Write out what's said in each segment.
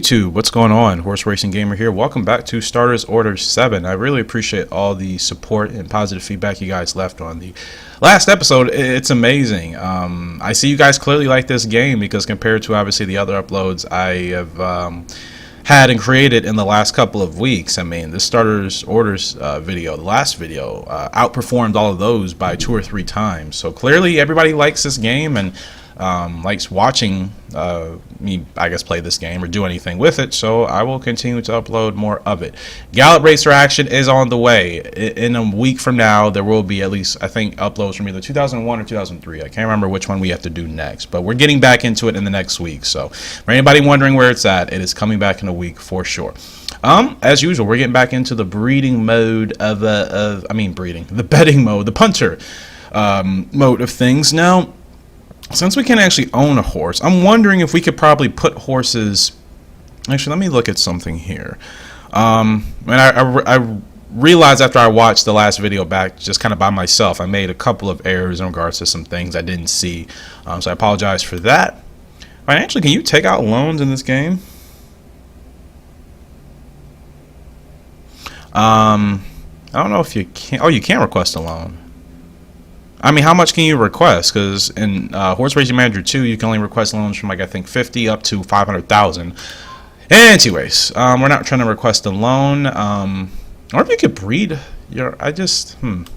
YouTube, what's going on? Horse Racing Gamer here. Welcome back to Starters Order 7. I really appreciate all the support and positive feedback you guys left on the last episode. It's amazing. I see you guys clearly like this game because compared to obviously the other uploads I have had and created in the last couple of weeks, I mean, this Starters Orders video, the last video, outperformed all of those by 2 or 3 times. So clearly everybody likes this game and likes watching me, I guess, play this game or do anything with it, so I will continue to upload more of it. Gallop Racer action is on the way. In a week from now, there will be at least, I think, uploads from either 2001 or 2003. I can't remember which one we have to do next, but we're getting back into it in the next week. So for anybody wondering where it's at, it is coming back in a week for sure. As usual, we're getting back into the breeding mode of the betting mode, the punter mode of things. Now, since we can actually own a horse, I'm wondering if we could probably put horses. Actually, let me look at something here. And I realized after I watched the last video back, just kind of by myself, I made a couple of errors in regards to some things I didn't see. So I apologize for that. Financially, can you take out loans in this game? I don't know if you can. Oh, you can request a loan. I mean, how much can you request? Because in Horse Racing Manager 2, you can only request loans from, like, I think 50 up to 500,000. Anyways, we're not trying to request a loan. Or if you could breed your, you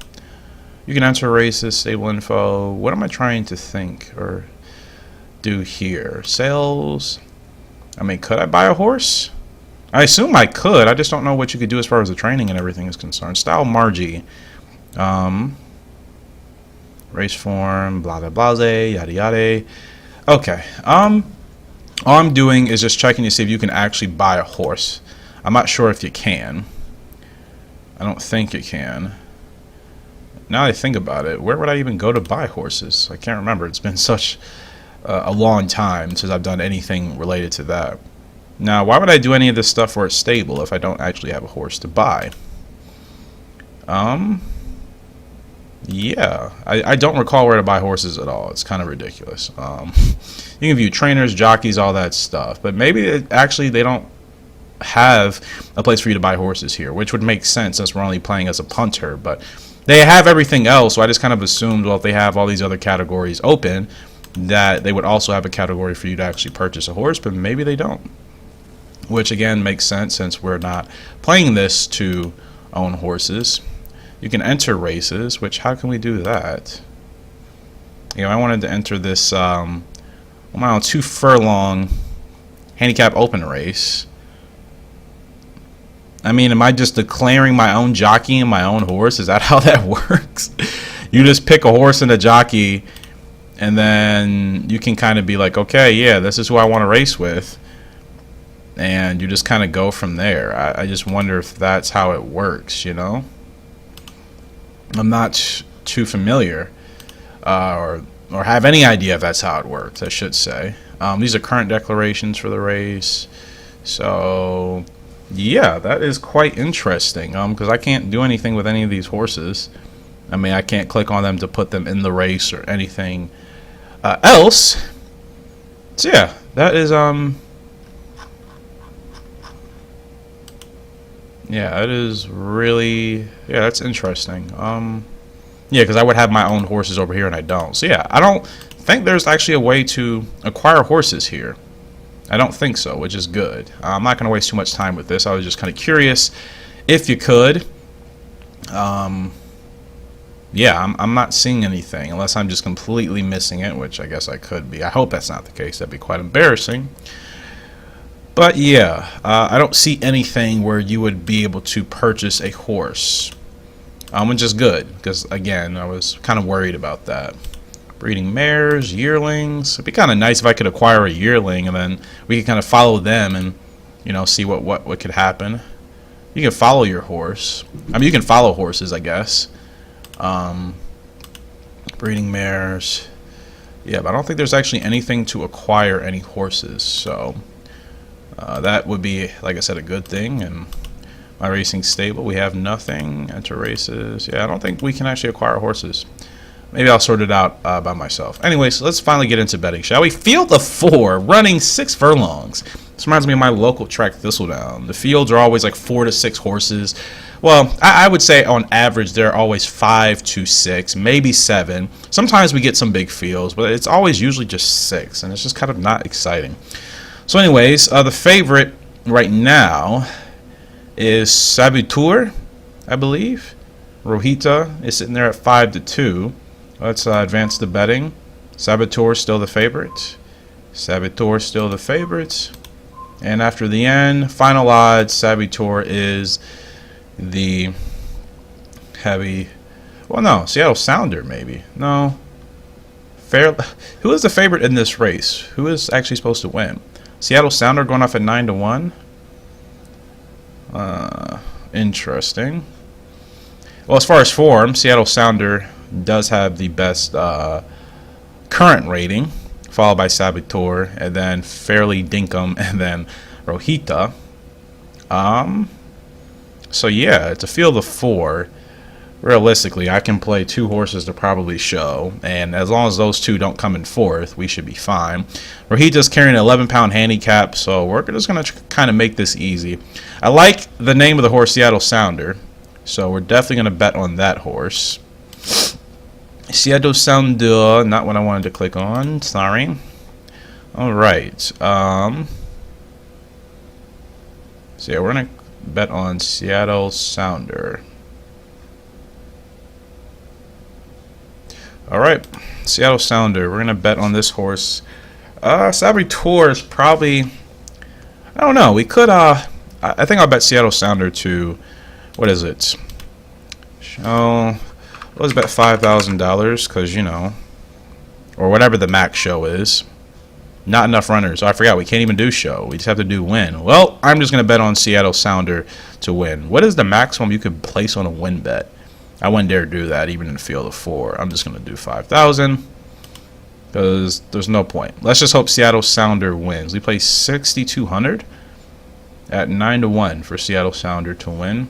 can enter races, stable info. What am I trying to think or do here? Sales. I mean, could I buy a horse? I assume I could. I just don't know what you could do as far as the training and everything is concerned. Style Margie. Race form, blah blah blah, yada yada. Okay. All I'm doing is just checking to see if you can actually buy a horse. I'm not sure if you can. I don't think you can. Now that I think about it, where would I even go to buy horses? I can't remember. It's been such a long time since I've done anything related to that. Now, why would I do any of this stuff for a stable if I don't actually have a horse to buy? Yeah, I don't recall where to buy horses at all. It's kind of ridiculous. You can view trainers, jockeys, all that stuff, but maybe they don't have a place for you to buy horses here, which would make sense since we're only playing as a punter. But they have everything else, so I just kind of assumed, well, if they have all these other categories open, that they would also have a category for you to actually purchase a horse, but maybe they don't. Which again makes sense since we're not playing this to own horses. You can enter races, which how can we do that? You know, I wanted to enter this 2 furlong handicap open race. I mean, am I just declaring my own jockey and my own horse? Is that how that works? You just pick a horse and a jockey, and then you can kind of be like, okay, yeah, this is who I want to race with. And you just kind of go from there. I just wonder if that's how it works, you know? I'm not too familiar or have any idea if that's how it works, I should say. These are current declarations for the race. So, yeah, that is quite interesting because I can't do anything with any of these horses. I mean, I can't click on them to put them in the race or anything else. So, yeah, that is... Yeah, it is really... Yeah, that's interesting. Yeah, because I would have my own horses over here and I don't. So yeah, I don't think there's actually a way to acquire horses here. I don't think so, which is good. I'm not going to waste too much time with this. I was just kind of curious if you could. Yeah, I'm not seeing anything unless I'm just completely missing it, which I guess I could be. I hope that's not the case. That'd be quite embarrassing. But yeah, I don't see anything where you would be able to purchase a horse, which is good because again, I was kind of worried about that. Breeding mares, yearlings. It'd be kind of nice if I could acquire a yearling and then we could kind of follow them and, you know, see what could happen. You can follow your horse. I mean, you can follow horses, I guess. Breeding mares. Yeah, but I don't think there's actually anything to acquire any horses, so. That would be, like I said, a good thing. And my racing stable, we have nothing. Enter races. Yeah, I don't think we can actually acquire horses. Maybe I'll sort it out by myself. Anyways, let's finally get into betting, shall we? Field of 4, running 6 furlongs. This reminds me of my local track, Thistledown. The fields are always like 4 to 6 horses. Well, I would say on average they're always 5 to 6, maybe 7. Sometimes we get some big fields, but it's always usually just 6, and it's just kind of not exciting. So anyways, the favorite right now is Saboteur, I believe. Rojita is sitting there at 5 to 2. Let's advance the betting. Saboteur still the favorite. Saboteur still the favorite. And after the end, final odds, Saboteur is the heavy. Well, no, Seattle Sounder maybe. No. Who is the favorite in this race? Who is actually supposed to win? Seattle Sounder going off at 9 to 1. Interesting. Well, as far as form, Seattle Sounder does have the best current rating, followed by Saboteur, and then Fairly Dinkum, and then Rojita. So yeah, it's a field of 4. Realistically, I can play 2 horses to probably show, and as long as those 2 don't come in 4th, we should be fine. Rojita's carrying an 11-pound handicap, so we're just going to kind of make this easy. I like the name of the horse, Seattle Sounder, so we're definitely going to bet on that horse. Seattle Sounder, not what I wanted to click on, sorry. Alright, so yeah, we're going to bet on Seattle Sounder. Alright, Seattle Sounder. We're going to bet on this horse. Saboteur is probably, I don't know. We could, I think I'll bet Seattle Sounder to, what is it? Show, let's bet $5,000 because, you know, or whatever the max show is. Not enough runners. Oh, I forgot. We can't even do show. We just have to do win. Well, I'm just going to bet on Seattle Sounder to win. What is the maximum you could place on a win bet? I wouldn't dare do that even in the field of 4. I'm just going to do 5,000 because there's no point. Let's just hope Seattle Sounder wins. We play 6,200 at 9 to 1 for Seattle Sounder to win.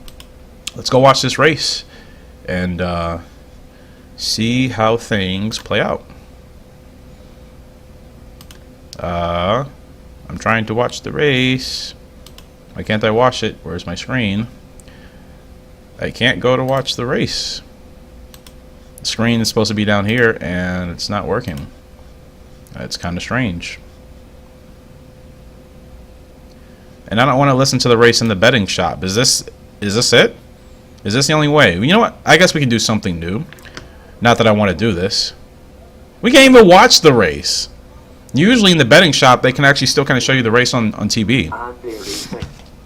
Let's go watch this race and see how things play out. I'm trying to watch the race. Why can't I watch it? Where's my screen? I can't go to watch the race. The screen is supposed to be down here and it's not working. It's kind of strange. And I don't want to listen to the race in the betting shop. Is this it? Is this the only way? You know what? I guess we can do something new. Not that I want to do this. We can't even watch the race. Usually in the betting shop, they can actually still kind of show you the race on TV.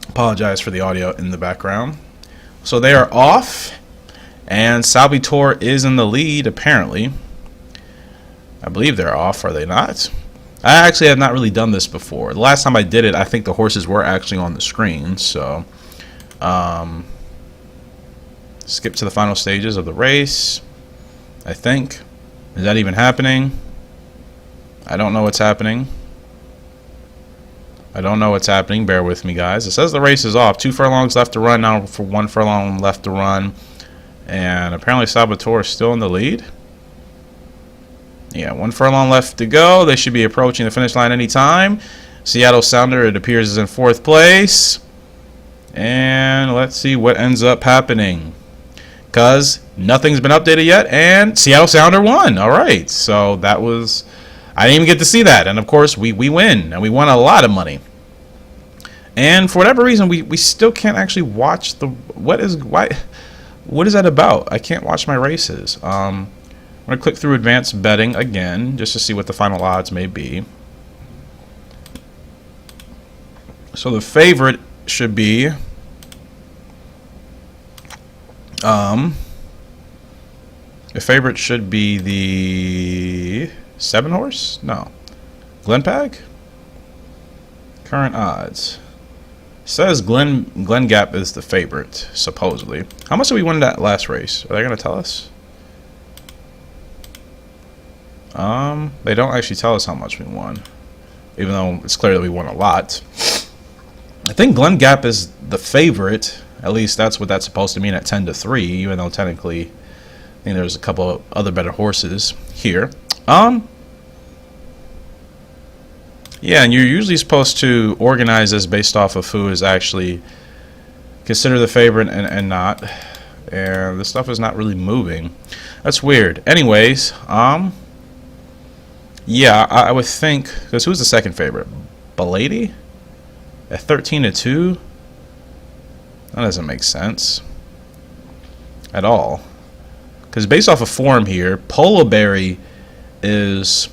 Apologize for the audio in the background. So they are off, and Saboteur is in the lead, apparently. I believe they're off, are they not? I actually have not really done this before. The last time I did it, I think the horses were actually on the screen, so skip to the final stages of the race, I think. Is that even happening? I don't know what's happening. I don't know what's happening. Bear with me, guys. It says the race is off. 2 furlongs left to run. Now for 1 furlong left to run. And apparently Saboteur is still in the lead. Yeah, 1 furlong left to go. They should be approaching the finish line anytime. Seattle Sounder, it appears, is in 4th place. And let's see what ends up happening. Because nothing's been updated yet. And Seattle Sounder won. All right. So that was... I didn't even get to see that, and of course we win, and we won a lot of money. And for whatever reason, we still can't actually watch the what is that about? I can't watch my races. I'm gonna click through advanced betting again just to see what the final odds may be. So the favorite should be the 7 horse? No. Glenpag? Current odds. Says Glen Gap is the favorite, supposedly. How much did we win that last race? Are they going to tell us? They don't actually tell us how much we won. Even though it's clear that we won a lot. I think Glen Gap is the favorite. At least that's what that's supposed to mean at 10 to 3. Even though technically, I think there's a couple of other better horses here. Yeah, and you're usually supposed to organize this based off of who is actually considered the favorite and not. And this stuff is not really moving. That's weird. Anyways, yeah, I would think, because who's the second favorite? Belady? At 13-2? That doesn't make sense at all. Because based off of form here, Polo Berry is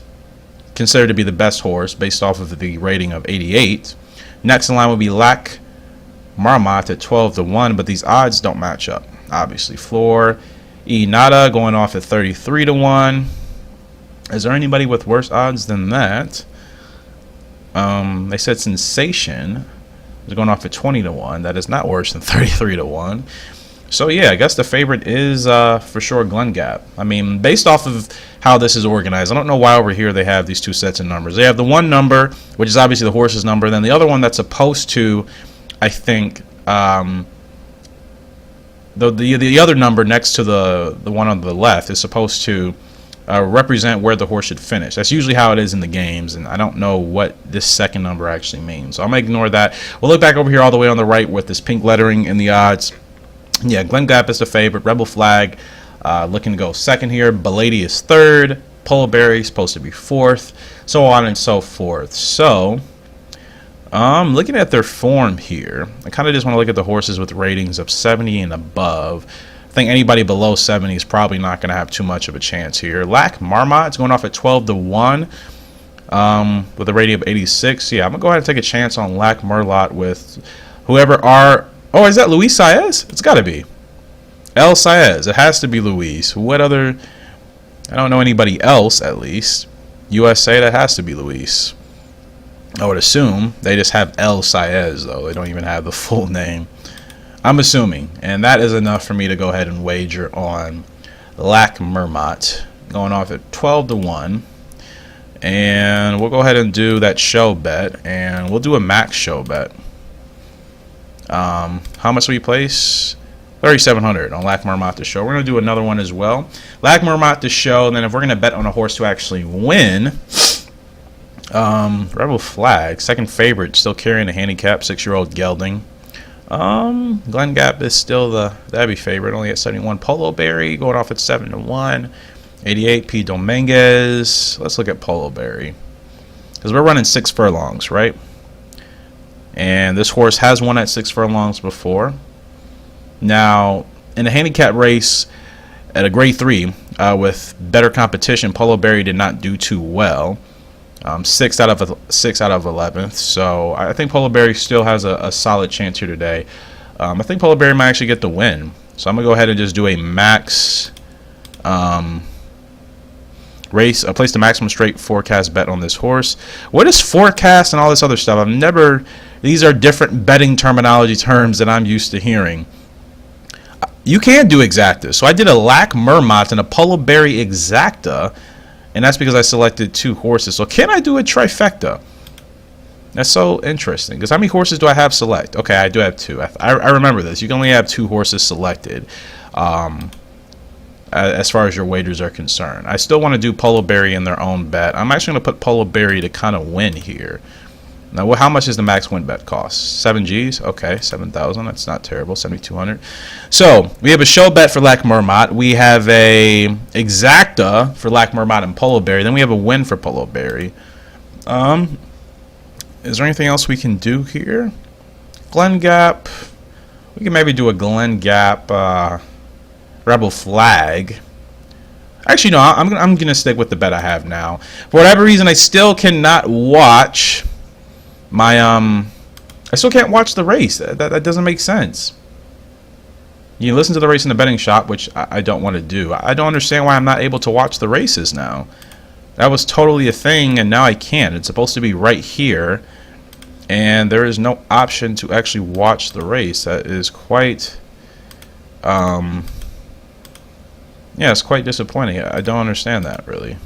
considered to be the best horse based off of the rating of 88. Next in line would be Lac Marmot at 12-1, but these odds don't match up. Obviously, Floor E Nada going off at 33-1. Is there anybody with worse odds than that? They said Sensation is going off at 20-1. That is not worse than 33-1. So yeah, I guess the favorite is for sure Glen Gap. I mean, based off of how this is organized, I don't know why over here they have these two sets of numbers. They have the one number, which is obviously the horse's number, and then the other one that's supposed to, I think, the other number next to the one on the left is supposed to represent where the horse should finish. That's usually how it is in the games, and I don't know what this second number actually means. So I'm going to ignore that. We'll look back over here all the way on the right with this pink lettering in the odds. Yeah, Glen Gap is the favorite. Rebel Flag looking to go second here. Belady is third. Polo Berry is supposed to be fourth. So on and so forth. So, looking at their form here, I kind of just want to look at the horses with ratings of 70 and above. I think anybody below 70 is probably not going to have too much of a chance here. Lac Marmot is going off at 12-1 with a rating of 86. Yeah, I'm going to go ahead and take a chance on Lac Marmot with whoever are... Oh, is that Luis Saez? It's got to be. El Saez. It has to be Luis. What other... I don't know anybody else, at least. USA, that has to be Luis. I would assume. They just have El Saez, though. They don't even have the full name. I'm assuming. And that is enough for me to go ahead and wager on Lac Marmot. Going off at 12-1. And we'll go ahead and do that show bet. And we'll do a max show bet. How much do we place? 3,700 on Lac Marmot to show. We're going to do another one as well. Lac Marmot to show. And then if we're going to bet on a horse to actually win, Rebel Flag, second favorite, still carrying a handicap, 6-year-old gelding. Glen Gap is still the Abbey favorite, only at 71. Polo Berry going off at 7-1. 88 P. Dominguez. Let's look at Polo Berry, because we're running 6 furlongs, right? And this horse has won at 6 furlongs before. Now, in a handicap race at a grade 3 with better competition, Polo Berry did not do too well. 6 out of 11th. So I think Polo Berry still has a solid chance here today. I think Polo Berry might actually get the win. So I'm going to go ahead and just do a max race. I placed a maximum straight forecast bet on this horse. What is forecast and all this other stuff? I've never... These are different betting terminology terms that I'm used to hearing. You can do exactas. So I did a Lac Marmot and a Polo Berry exacta, and that's because I selected 2 horses. So can I do a trifecta? That's so interesting, because how many horses do I have select? Okay, I do have 2. I remember this. You can only have 2 horses selected as far as your wagers are concerned. I still want to do Polo Berry in their own bet. I'm actually going to put Polo Berry to kind of win here. Now, how much does the max win bet cost? 7 G's? Okay, 7,000. That's not terrible. 7,200. So, we have a show bet for Lac Marmot. We have a exacta for Lac Marmot and Polo Berry. Then we have a win for Polo Berry. Is there anything else we can do here? Glen Gap. We can maybe do a Glen Gap Rebel Flag. Actually, no. I'm gonna stick with the bet I have now. For whatever reason, I still cannot watch... I still can't watch the race. That doesn't make sense. You listen to the race in the betting shop, which I don't want to do. I don't understand why I'm not able to watch the races now. That was totally a thing, and now I can't. It's supposed to be right here, and there is no option to actually watch the race. That is quite... yeah, it's quite disappointing. I don't understand that, really.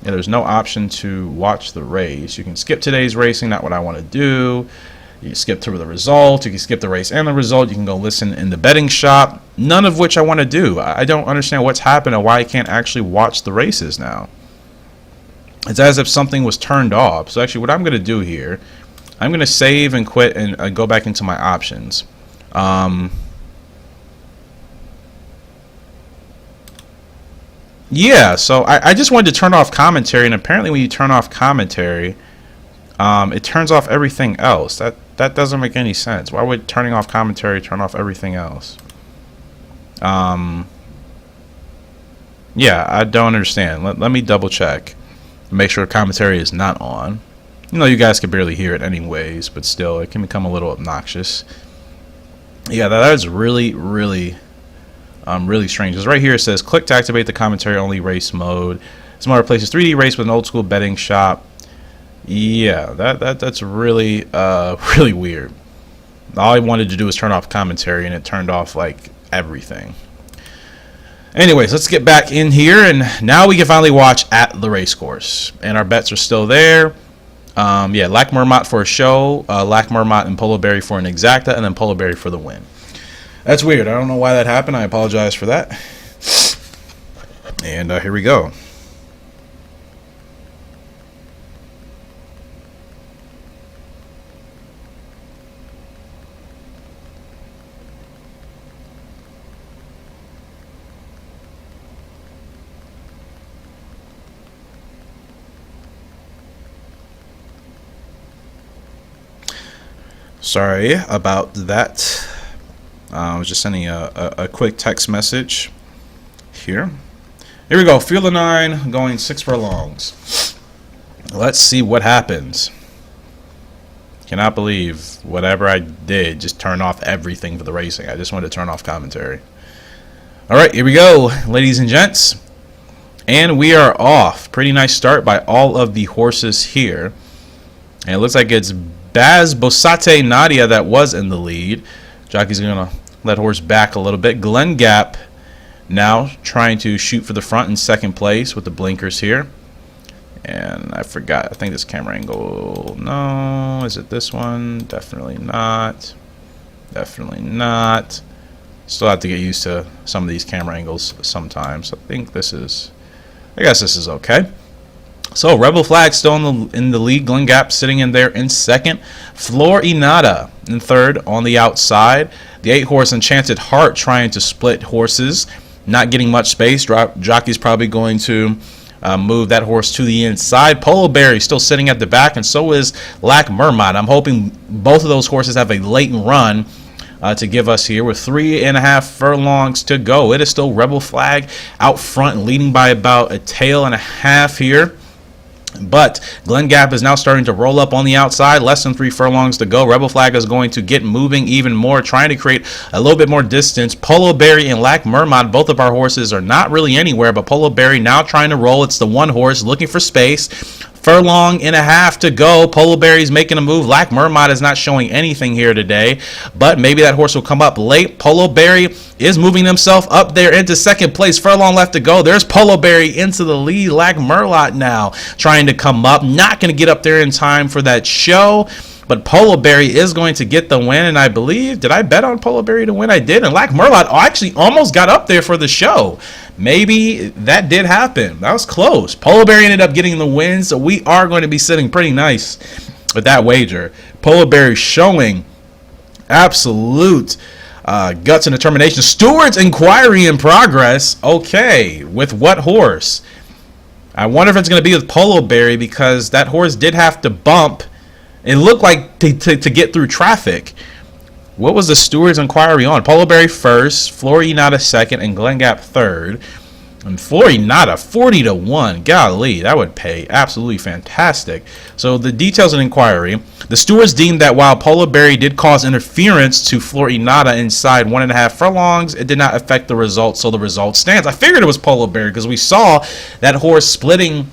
Yeah, there's no option to watch the race. You can skip today's racing, not what I want to do. You can skip through the result. You can skip the race and the result. You can go listen in the betting shop. None of which I want to do. I don't understand what's happened and why I can't actually watch the races now. It's as if something was turned off. So actually what I'm going to do here, I'm going to save and quit and go back into my options. Yeah, so I just wanted to turn off commentary, and apparently when you turn off commentary, it turns off everything else. That doesn't make any sense. Why would turning off commentary turn off everything else? Yeah, I don't understand. Let me double check. Make sure commentary is not on. You know, you guys can barely hear it anyways, but still, it can become a little obnoxious. Yeah, that is really, really strange. Because right here it says, click to activate the commentary only race mode. This mode replaces 3D race with an old school betting shop. Yeah, that's really, really weird. All I wanted to do was turn off commentary, and it turned off, like, everything. Anyways, let's get back in here, and now we can finally watch at the race course. And our bets are still there. Yeah, Lac Mermot for a show, Lac Mermot and Polo Berry for an exacta, and then Polo Berry for the win. That's weird. I don't know why that happened. I apologize for that. And here we go. Sorry about that. I was just sending a quick text message here. Here we go. Field of 9 going 6 furlongs. Let's see what happens. Cannot believe whatever I did just turned off everything for the racing. I just wanted to turn off commentary. All right, here we go, ladies and gents. And we are off. Pretty nice start by all of the horses here. And it looks like it's Baz Bosate Nadia that was in the lead. Jockey's going to let horse back a little bit. Glen Gap now trying to shoot for the front in second place with the blinkers here. And I forgot. I think this camera angle. No. Is it this one? Definitely not. Definitely not. Still have to get used to some of these camera angles sometimes. I think this is... I guess this is okay. So Rebel Flag still in the lead. Glen Gap sitting in there in second. Flor Inada in third on the outside. The 8-horse Enchanted Heart trying to split horses. Not getting much space. Jockey's probably going to move that horse to the inside. Polo Berry still sitting at the back, and so is Lac Mermot. I'm hoping both of those horses have a latent run to give us here with 3.5 furlongs to go. It is still Rebel Flag out front, leading by about a tail and a half here. But Glen Gap is now starting to roll up on the outside. Less than 3 furlongs to go. Rebel Flag is going to get moving even more, trying to create a little bit more distance. Polo Berry and Lac Mermot, both of our horses are not really anywhere, but Polo Berry now trying to roll. It's the one horse looking for space. Furlong and a half to go. Polo Berry's making a move. Lac Mermot is not showing anything here today, but maybe that horse will come up late. Polo Berry is moving himself up there into second place. Furlong left to go. There's Polo Berry into the lead. Lac Mermot now trying to come up. Not going to get up there in time for that show, but Polo Berry is going to get the win, and I believe, did I bet on Polo Berry to win? I did, and Lac Mermot actually almost got up there for the show. Maybe that did happen. That was close. Polo Berry ended up getting the win, so we are going to be sitting pretty nice with that wager. Polo Berry showing absolute guts and determination. Stewart's inquiry in progress. Okay, with what horse? I wonder if it's going to be with Polo Berry, because that horse did have to bump. It looked like to get through traffic. What was the steward's inquiry on? Polo Berry first, Flor Inada second, and Glen Gap third. And Flor Inada 40-1. Golly, that would pay absolutely fantastic. So the details of the inquiry. The stewards deemed that while Polo Berry did cause interference to Flor Inada inside 1.5 furlongs, it did not affect the result, so the result stands. I figured it was Polo Berry because we saw that horse splitting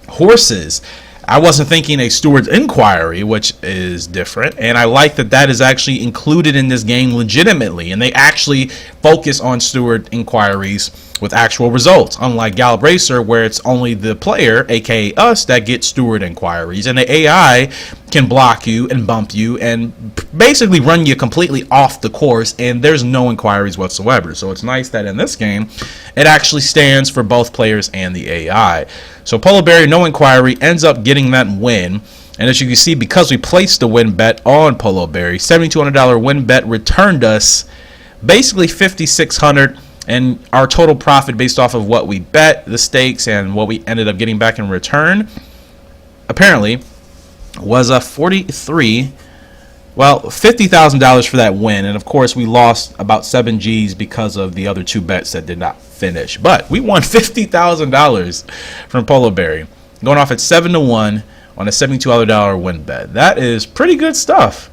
horses. I wasn't thinking a steward's inquiry, which is different, and I like that that is actually included in this game legitimately, and they actually focus on steward inquiries with actual results, unlike Gallop Racer, where it's only the player, aka us, that gets steward inquiries, and the AI can block you and bump you and basically run you completely off the course, and there's no inquiries whatsoever. So it's nice that in this game it actually stands for both players and the AI. So Polar Berry, no inquiry, ends up getting that win. And as you can see, because we placed the win bet on Polo Berry, $7,200 win bet returned us basically $5,600, and our total profit based off of what we bet, the stakes, and what we ended up getting back in return, apparently, was a $50,000 for that win. And of course, we lost about 7 G's because of the other 2 bets that did not finish. But we won $50,000 from Polo Berry, going off at 7-1 on a $7,200 win bet. That is pretty good stuff.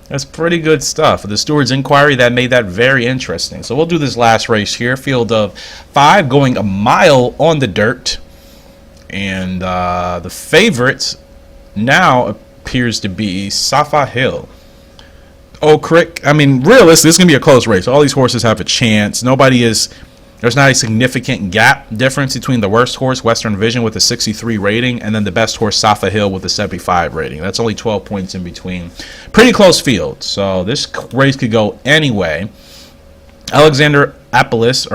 That's pretty good stuff. The Steward's Inquiry, that made that very interesting. So we'll do this last race here. Field of 5, going a mile on the dirt. And the favorite now appears to be Safa Hill. Oak Creek. I mean, realistically, it's going to be a close race. All these horses have a chance. There's not a significant gap difference between the worst horse, Western Vision, with a 63 rating, and then the best horse, Safa Hill, with a 75 rating. That's only 12 points in between. Pretty close field. So this race could go anyway. Alexander Annapolis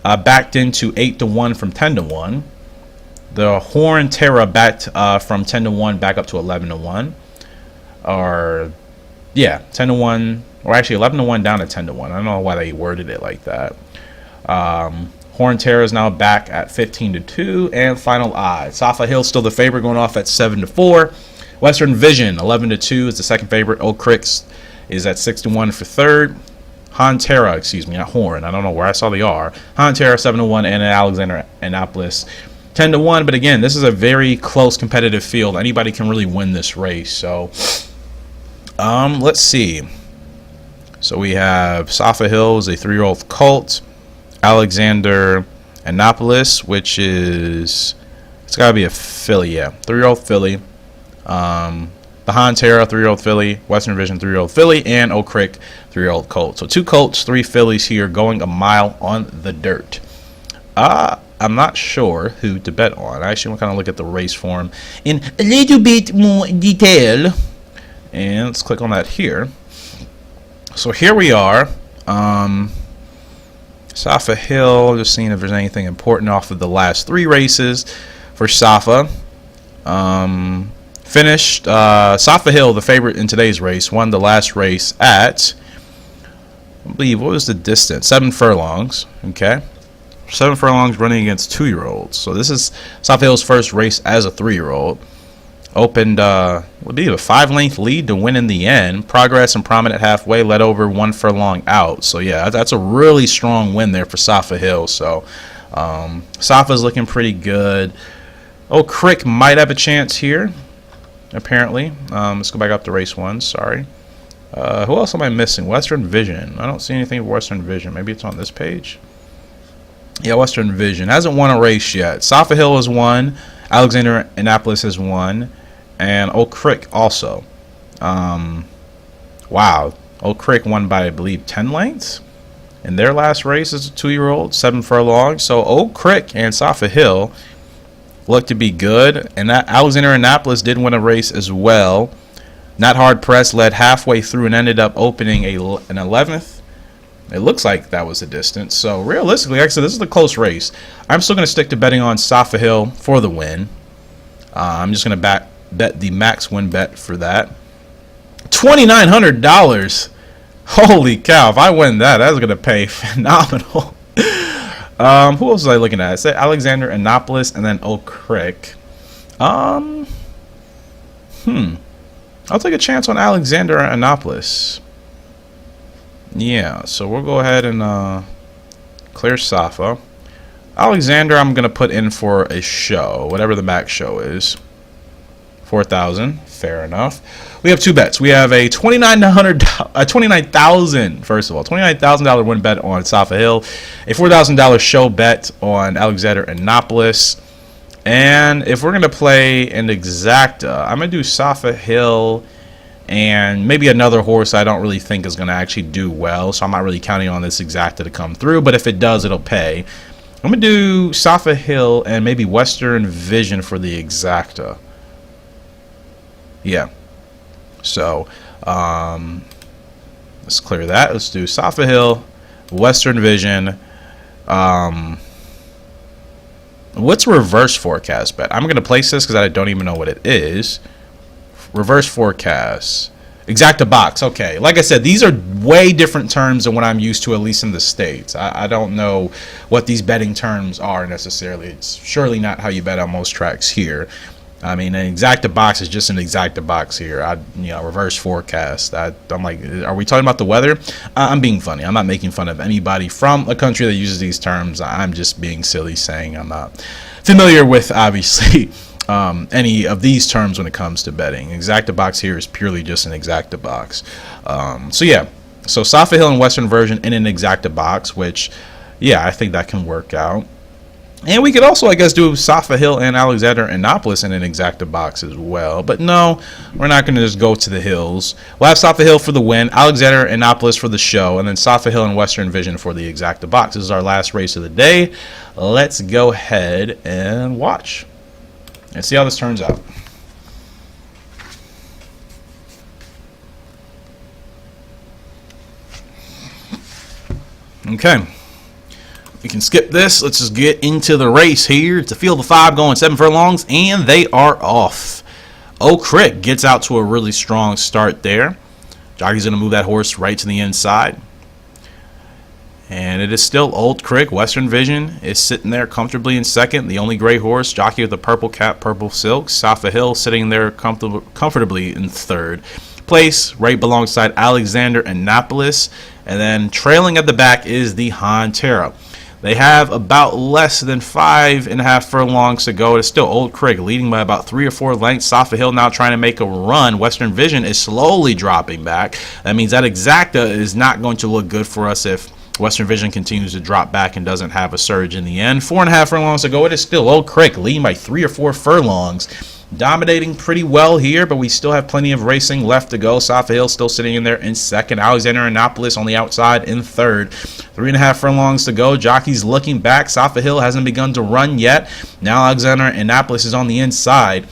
backed into 8-1 from 10-1. The Horn Terra backed from 10-1 back up to 11-1. 10-1. Or actually 11-1 down to 10-1. I don't know why they worded it like that. Horn Terra is now back at 15-2, and Final Odds. Safa Hill still the favorite, going off at 7-4. Western Vision 11-2 is the second favorite. Oak Creek is at 6-1 for third. Horn Terra, not Horn. I don't know where I saw the R. Horn Terra 7-1, and Alexander Annapolis 10-1. But again, this is a very close competitive field. Anybody can really win this race. So let's see. So we have Safa Hill is a 3-year-old colt. Alexander Annapolis, which is, it's got to be a filly, 3-year-old filly. The Han Terra, 3-year-old filly. Western Vision, 3-year-old filly. And Oak Creek, 3-year-old colt. So 2 colts, 3 fillies here, going a mile on the dirt. I'm not sure who to bet on. I actually want to kind of look at the race form in a little bit more detail. And let's click on that here. So here we are. Safa Hill, just seeing if there's anything important off of the last 3 races for Safa. Finished Safa Hill, the favorite in today's race, won the last race at, I believe, what was the distance? 7 furlongs. Okay. 7 furlongs running against 2-year-olds. So this is Safa Hill's first race as a 3-year-old. Opened, would be a 5-length lead to win in the end. Progress and Prominent halfway, led over 1 furlong out. So yeah, that's a really strong win there for Safa Hill. So Safa's looking pretty good. Oak Creek might have a chance here, apparently. Let's go back up to race 1. Sorry. Who else am I missing? Western Vision. I don't see anything for Western Vision. Maybe it's on this page. Yeah, Western Vision hasn't won a race yet. Safa Hill has won. Alexander Annapolis has won, and Oak Creek also. Wow, Oak Creek won by, I believe, 10 lengths in their last race as a 2-year-old, 7 furlongs. So Oak Creek and Safa Hill look to be good, and that Alexander Annapolis did win a race as well. Not Hard Press led halfway through and ended up opening an 11th. It looks like that was the distance. So realistically, like I said, this is a close race. I'm still going to stick to betting on Safa Hill for the win. I'm just going to bet the max win bet for that. $2,900. Holy cow. If I win that, that's going to pay phenomenal. Who else was I looking at? I said Alexander Annapolis and then Oak Creek. I'll take a chance on Alexander Annapolis. Yeah, so we'll go ahead and clear Safa. Alexander, I'm going to put in for a show, whatever the max show is. 4,000, fair enough. We have 2 bets. We have a $29,000 win bet on Safa Hill, a $4,000 show bet on Alexander Annapolis. And if we're going to play an exacta, I'm going to do Safa Hill and maybe another horse I don't really think is going to actually do well, so I'm not really counting on this exacta to come through, but if it does, it'll pay. I'm going to do Safa Hill and maybe Western Vision for the exacta. Yeah. So, let's clear that. Let's do Safa Hill, Western Vision. What's reverse forecast bet? I'm going to place this because I don't even know what it is. Reverse forecast. Exacta box. Okay. Like I said, these are way different terms than what I'm used to, at least in the States. I don't know what these betting terms are necessarily. It's surely not how you bet on most tracks here. I mean, an exacta box is just an exacta box here. Reverse forecast. I'm like, are we talking about the weather? I'm being funny. I'm not making fun of anybody from a country that uses these terms. I'm just being silly, saying I'm not familiar with, obviously, any of these terms when it comes to betting. Exacta box here is purely just an exacta box. So Safa Hill and Western Version in an exacta box, which, yeah, I think that can work out. And we could also, I guess, do Safa Hill and Alexander Annapolis in an exacta box as well. But no, we're not going to just go to the hills. We'll have Safa Hill for the win, Alexander Annapolis for the show, and then Safa Hill and Western Vision for the exacta box. This is our last race of the day. Let's go ahead and watch and see how this turns out. Okay. We can skip this. Let's just get into the race here. It's a field of 5 going 7 furlongs, and they are off. Oak Creek gets out to a really strong start there. Jockey's going to move that horse right to the inside. And it is still Old Creek. Western Vision is sitting there comfortably in second. The only gray horse, jockey with the purple cap, purple silk. Safa Hill sitting there comfortably in third place, right alongside Alexander Annapolis. And then trailing at the back is the Han Terra. They have about less than 5.5 furlongs to go. It's still Old Creek leading by about 3 or 4 lengths. Safa Hill now trying to make a run. Western Vision is slowly dropping back. That means that exacta is not going to look good for us if Western Vision continues to drop back and doesn't have a surge in the end. 4.5 furlongs to go. It is still Old Creek leading by 3 or 4 furlongs. Dominating pretty well here, but we still have plenty of racing left to go. Safa Hill still sitting in there in second. Alexander Annapolis on the outside in third. 3.5 furlongs to go. Jockey's looking back. Safa Hill hasn't begun to run yet. Now Alexander Annapolis is on the inside.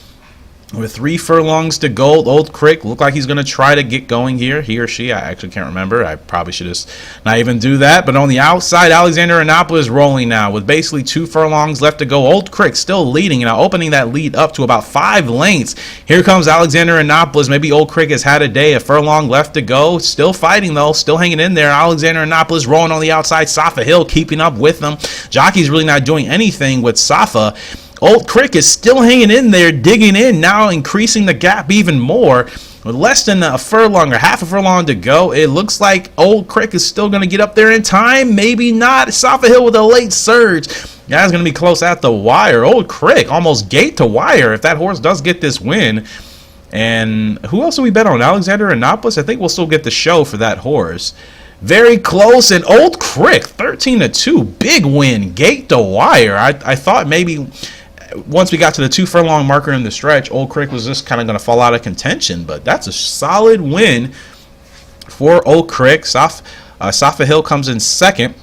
With 3 furlongs to go, Old Creek look like he's going to try to get going here. He or she, I actually can't remember. I probably should just not even do that. But on the outside, Alexander Annapolis rolling now with basically 2 furlongs left to go. Old Creek still leading, now opening that lead up to about 5 lengths. Here comes Alexander Annapolis. Maybe Old Creek has had a day. A furlong left to go. Still fighting, though. Still hanging in there. Alexander Annapolis rolling on the outside. Safa Hill keeping up with them. Jockey's really not doing anything with Safa. Old Creek is still hanging in there, digging in, now increasing the gap even more. With less than a furlong or half a furlong to go, it looks like Old Creek is still going to get up there in time. Maybe not. Safa Hill with a late surge. That's going to be close at the wire. Old Creek almost gate to wire if that horse does get this win. And who else do we bet on? Alexander Annapolis? I think we'll still get the show for that horse. Very close, and Old Creek 13-2, big win, gate to wire. I thought maybe once we got to the 2 furlong marker in the stretch, Old Creek was just kind of going to fall out of contention, but that's a solid win for Old Creek. Safa Hill comes in second,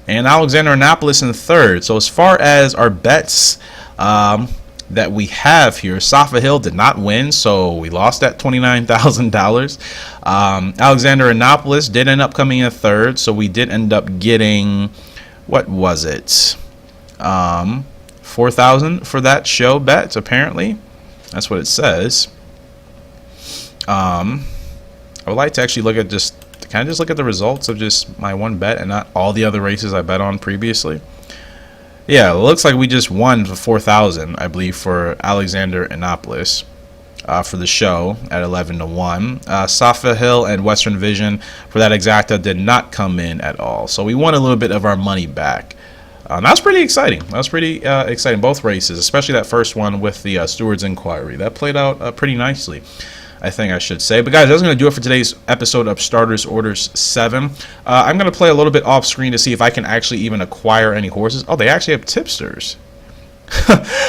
and Alexander Annapolis in third. So as far as our bets that we have here, Safa Hill did not win, so we lost that $29,000. Alexander Annapolis did end up coming in third, so we did end up getting, what was it? $4,000 for that show bet, apparently. That's what it says. I would like to actually look at look at the results of just my one bet and not all the other races I bet on previously. Yeah, it looks like we just won for $4,000, I believe, for Alexander Annapolis for the show at 11-1. Safa Hill and Western Vision for that exacta did not come in at all, so we won a little bit of our money back. That was pretty exciting. Exciting, both races, especially that first one with the Steward's Inquiry. That played out pretty nicely, I think I should say. But guys, that's going to do it for today's episode of Starters Orders 7. I'm going to play a little bit off screen to see if I can actually even acquire any horses. Oh, they actually have tipsters.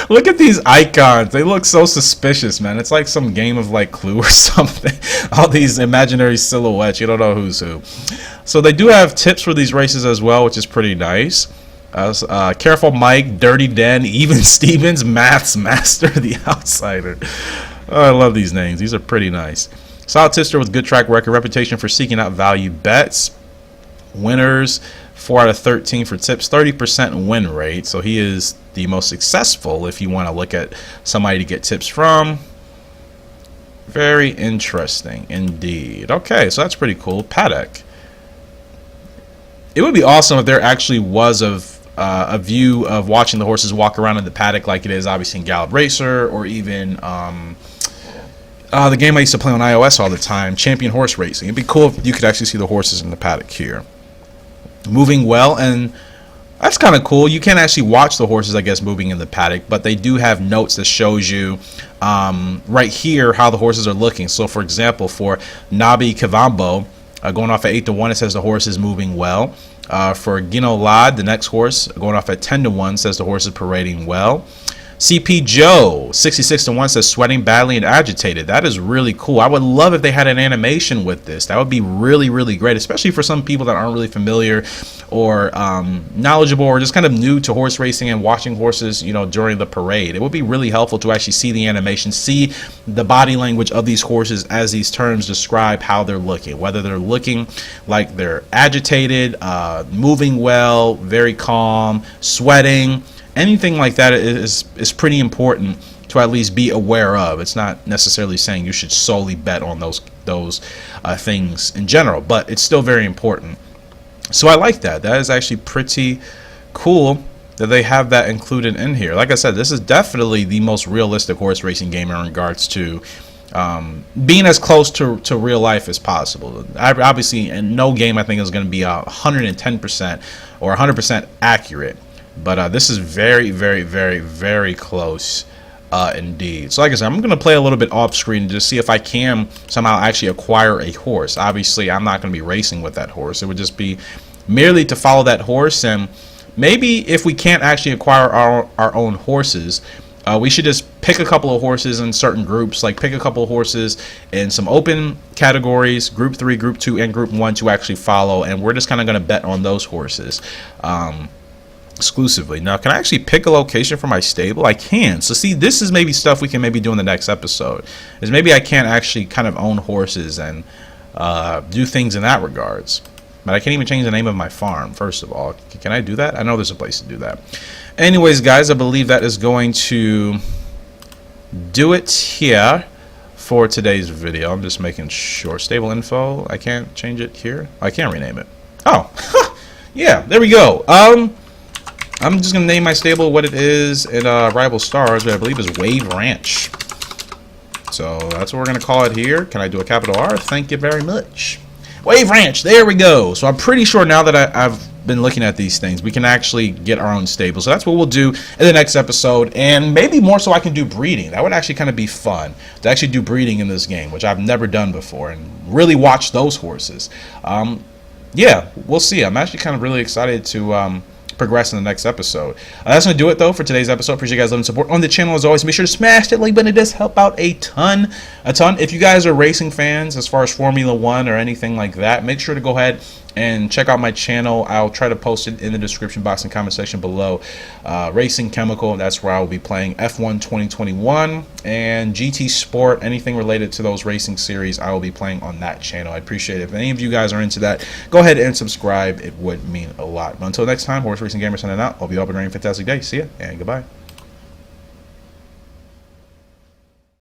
Look at these icons. They look so suspicious, man. It's like some game of like Clue or something. All these imaginary silhouettes. You don't know who's who. So they do have tips for these races as well, which is pretty nice. Careful Mike, Dirty Den, Even Stevens, Maths Master, The Outsider. Oh, I love these names. These are pretty nice. Solid tipster with good track record, reputation for seeking out value bets. Winners, 4 out of 13 for tips, 30% win rate. So he is the most successful if you want to look at somebody to get tips from. Very interesting indeed. Okay, so that's pretty cool. Paddock. It would be awesome if there actually was a view of watching the horses walk around in the paddock like it is obviously in Gallop Racer, or even the game I used to play on iOS all the time, Champion Horse Racing. It'd be cool if you could actually see the horses in the paddock here. Moving well, and that's kind of cool. You can't actually watch the horses, I guess, moving in the paddock, but they do have notes that shows you right here how the horses are looking. So, for example, for Nabi Kavambo, going off at 8-1, it says the horse is moving well. For Gino Lad, the next horse, going off at 10-1, says the horse is parading well. CP Joe, 66-1, says sweating badly and agitated. That is really cool. I would love if they had an animation with this. That would be really, really great, especially for some people that aren't really familiar or knowledgeable or just kind of new to horse racing and watching horses, you know, during the parade. It would be really helpful to actually see the animation, see the body language of these horses as these terms describe how they're looking, whether they're looking like they're agitated, moving well, very calm, sweating. Anything like that is pretty important to at least be aware of. It's not necessarily saying you should solely bet on those things in general, but it's still very important. So I like that. That is actually pretty cool that they have that included in here. Like I said, this is definitely the most realistic horse racing game in regards to being as close to real life as possible. Obviously, in no game I think is going to be 110% or 100% accurate. But this is very, very, very, very close indeed. So like I said, I'm going to play a little bit off screen to see if I can somehow actually acquire a horse. Obviously, I'm not going to be racing with that horse. It would just be merely to follow that horse. And maybe if we can't actually acquire our own horses, we should just pick a couple of horses in certain groups, like pick a couple of horses in some open categories, group 3, group 2, and group 1 to actually follow. And we're just kind of going to bet on those horses. Exclusively. Now, can I actually pick a location for my stable? I can. So see, this is maybe stuff we can maybe do in the next episode, is maybe I can't actually kind of own horses and do things in that regards. But I can't even change the name of my farm, first of all. Can I do that? I know there's a place to do that. Anyways, guys, I believe that is going to do it here for today's video. I'm just making sure. Stable info. I can't change it here. I can't rename it. Oh, yeah, there we go. I'm just going to name my stable what it is in Rival Stars, which I believe is Wave Ranch. So that's what we're going to call it here. Can I do a capital R? Thank you very much. Wave Ranch, there we go. So I'm pretty sure now that I've been looking at these things, we can actually get our own stable. So that's what we'll do in the next episode. And maybe more so I can do breeding. That would actually kind of be fun to actually do breeding in this game, which I've never done before, and really watch those horses. Yeah, we'll see. I'm actually kind of really excited to progress in the next episode. That's going to do it, though, for today's episode. Appreciate you guys' love and support on the channel. As always, make sure to smash that like button. It does help out a ton. If you guys are racing fans, as far as Formula 1 or anything like that, make sure to go ahead and check out my channel. I'll try to post it in the description box and comment section below. Racing Chemical, that's where I will be playing F1 2021 and GT Sport, anything related to those racing series, I will be playing on that channel. I appreciate it. If any of you guys are into that, go ahead and subscribe. It would mean a lot. But until next time, Horse Racing Gamer signing out. Hope you all have a great and fantastic day. See ya, and goodbye.